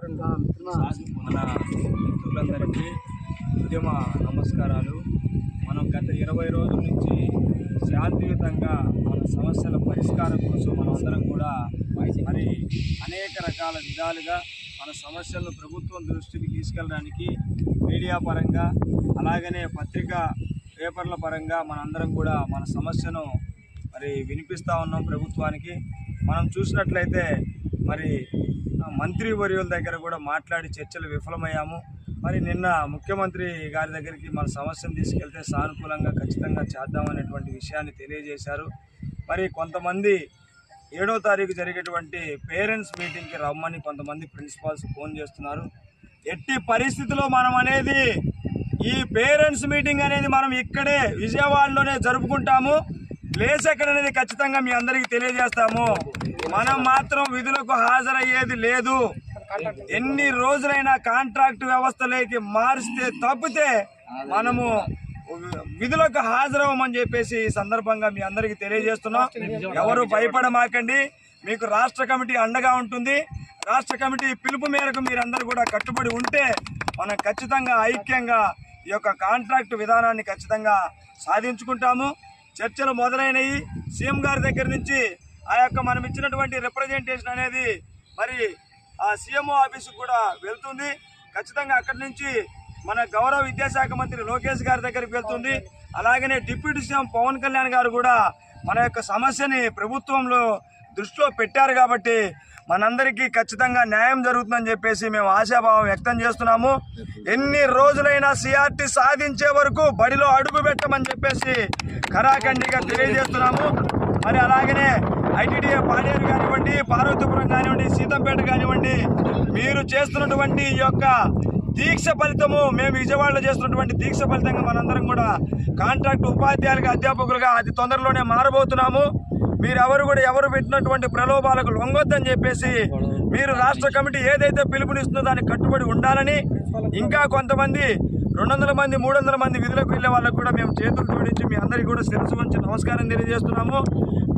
మన మిత్రులందరికీ ఉద్యమ నమస్కారాలు. మనం గత 20 రోజుల నుంచి శాంతియుతంగా మన సమస్యల పరిష్కారం కోసం మనమందరం కూడా మరి అనేక రకాల విధాలుగా మన సమస్యలను ప్రభుత్వం దృష్టికి తీసుకెళ్ళడానికి మీడియా పరంగా అలాగనే పత్రికా పేపర్ల పరంగా మనందరం కూడా మన సమస్యను మరి వినిపిస్తూ ఉన్నాం ప్రభుత్వానికి. మనం చూసినట్లయితే మరి మంత్రి వర్యుల దగ్గర కూడా మాట్లాడి చర్చలు విఫలమయ్యాము. మరి నిన్న ముఖ్యమంత్రి గారి దగ్గరికి మన సమస్యను తీసుకెళ్తే సానుకూలంగా ఖచ్చితంగా చేద్దామనేటువంటి విషయాన్ని తెలియజేశారు. మరి కొంతమంది 7వ తారీఖు జరిగేటువంటి పేరెంట్స్ మీటింగ్కి రమ్మని కొంతమంది ప్రిన్సిపాల్స్ ఫోన్ చేస్తున్నారు. ఎట్టి పరిస్థితిలో మనం అనేది ఈ పేరెంట్స్ మీటింగ్ అనేది మనం ఇక్కడే విజయవాడలోనే జరుపుకుంటాము. ప్లేస్ ఎక్కడనేది ఖచ్చితంగా మీ అందరికీ తెలియజేస్తాము. మనం మాత్రం విధులకు హాజరయ్యేది లేదు. ఎన్ని రోజులైనా కాంట్రాక్ట్ వ్యవస్థలోకి మారిస్తే తప్పితే మనము విధులకు హాజరవ్వమని చెప్పేసి ఈ సందర్భంగా మీ అందరికీ తెలియజేస్తున్నాం. ఎవరు భయపడమాకండి, మీకు రాష్ట్ర కమిటీ అండగా ఉంటుంది. రాష్ట్ర కమిటీ పిలుపు మేరకు మీరందరూ కూడా కట్టుబడి ఉంటే మనం ఖచ్చితంగా ఐక్యంగా ఈ యొక్క కాంట్రాక్ట్ విధానాన్ని ఖచ్చితంగా సాధించుకుంటాము. చర్చలు మొదలైనవి. సీఎం గారి దగ్గర నుంచి ఆ యొక్క మనం ఇచ్చినటువంటి రిప్రజెంటేషన్ అనేది మరి ఆ సీఎంఓ ఆఫీసుకు కూడా వెళ్తుంది. ఖచ్చితంగా అక్కడి నుంచి మన గౌరవ విద్యాశాఖ మంత్రి లోకేష్ గారి దగ్గరికి వెళ్తుంది. అలాగనే డిప్యూటీ సీఎం పవన్ కళ్యాణ్ గారు కూడా మన యొక్క సమస్యని ప్రభుత్వంలో దృష్టిలో పెట్టారు కాబట్టి మనందరికీ ఖచ్చితంగా న్యాయం జరుగుతుందని చెప్పేసి మేము ఆశాభావం వ్యక్తం చేస్తున్నాము. ఎన్ని రోజులైనా సిఆర్టీ సాధించే వరకు బడిలో అడుగు పెట్టమని చెప్పేసి ఖరాఖండిగా తెలియజేస్తున్నాము. మరి అలాగనే ఐటీడీఏ పాడేరు కానివ్వండి, పార్వతీపురం కానివ్వండి, సీతంపేట కానివ్వండి, మీరు చేస్తున్నటువంటి ఈ యొక్క దీక్ష ఫలితము, మేము విజయవాడలో చేస్తున్నటువంటి దీక్ష ఫలితంగా మనందరం కూడా కాంట్రాక్ట్ ఉపాధ్యాయులుగా అధ్యాపకులుగా అతి తొందరలోనే మారబోతున్నాము. మీరెవరు కూడా ఎవరు పెట్టినటువంటి ప్రలోభాలకు లొంగొద్దని చెప్పేసి మీరు రాష్ట్ర కమిటీ ఏదైతే పిలుపునిస్తుందో దానికి కట్టుబడి ఉండాలని, ఇంకా కొంతమంది 200 మంది 300 మంది విధులకు వెళ్ళే వాళ్ళకు కూడా మేము చేతులు జోడించి మీ అందరికీ కూడా శిరస్సు వంచి నమస్కారం తెలియజేస్తున్నాము.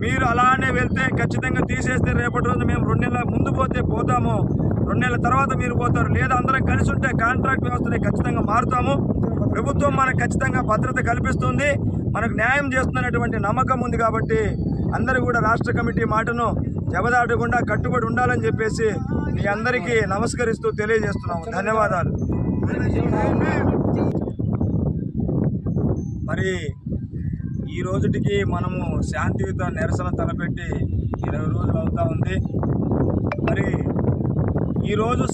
మీరు అలానే వెళ్తే ఖచ్చితంగా తీసేస్తే రేపటి రోజు మేము 2 నెలల ముందు పోతాము, 2 నెలల తర్వాత మీరు పోతారు. లేదా అందరం కలిసి ఉంటే కాంట్రాక్ట్ వ్యవస్థని ఖచ్చితంగా మారుతాము. ప్రభుత్వం మనకు ఖచ్చితంగా భద్రత కల్పిస్తుంది, మనకు న్యాయం చేస్తున్నటువంటి నమ్మకం ఉంది. కాబట్టి అందరూ కూడా రాష్ట్ర కమిటీ మాటను జబదాటకుండా కట్టుబడి ఉండాలని చెప్పేసి మీ అందరికీ నమస్కరిస్తూ తెలియజేస్తున్నాము. ధన్యవాదాలు. మరి ఈ రోజుటికి మనము శాంతియుత నిరసన తలపెట్టి 20 రోజులు అవుతా ఉంది. మరి ఈరోజు